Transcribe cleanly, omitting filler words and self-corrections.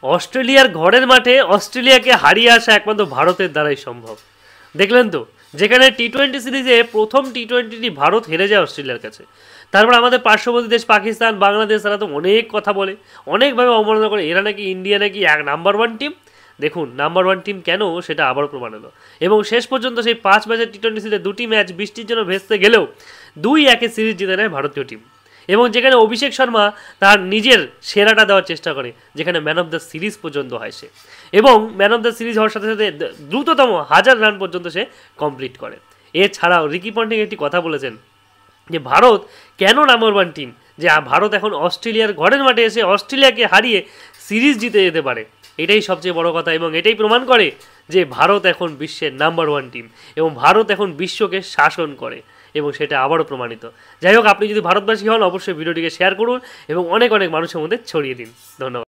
অস্ট্রেলিয়ার ঘরের মাঠে অস্ট্রেলিয়াকে হারিয়ে আসা একমাত্র ভারতের দ্বারাই সম্ভব। দেখলেন তো, যেখানে টি-20 সিরিজে প্রথম টি-20টি ভারত হেরে যায় অস্ট্রেলিয়ার কাছে। তারপর আমাদের পার্শ্ববর্তী দেশ পাকিস্তান, বাংলাদেশ, তারা তো অনেক কথা বলে, অনেকভাবে অবমাননা করে, এরা নাকি ইন্ডিয়া নাকি এক নাম্বার ওয়ান টিম। দেখুন নাম্বার ওয়ান টিম কেন, সেটা আবারও প্রমাণ হলো। এবং শেষ পর্যন্ত সেই 5 ম্যাচের টি-20 সিরিজে 2টি ম্যাচ বৃষ্টির জন্য ভেস্তে গেলেও 2-1 সিরিজ জিতে নেয় ভারতীয় টিম। এবং যেখানে অভিষেক শর্মা তার নিজের সেরাটা দেওয়ার চেষ্টা করে, যেখানে ম্যান অফ দ্য সিরিজ পর্যন্ত হয় সে, এবং ম্যান অফ দ্য সিরিজ হওয়ার সাথে সাথে দ্রুততম 1000 রান পর্যন্ত সে কমপ্লিট করে। এছাড়াও রিকি পন্টিং একটি কথা বলেছেন যে ভারত কেন নাম্বার ওয়ান টিম, যে ভারত এখন অস্ট্রেলিয়ার ঘরের মাঠে এসে অস্ট্রেলিয়াকে হারিয়ে সিরিজ জিতে যেতে পারে। এটাই সবচেয়ে বড় কথা, এবং এটাই প্রমাণ করে যে ভারত এখন বিশ্বের নাম্বার ওয়ান টিম, এবং ভারত এখন বিশ্বকে শাসন করে, এবং সেটা আবারও প্রমাণিত। যাই হোক, আপনি যদি ভারতবাসী হন অবশ্যই ভিডিওটিকে শেয়ার করুন এবং অনেক অনেক মানুষের মধ্যে ছড়িয়ে দিন। ধন্যবাদ।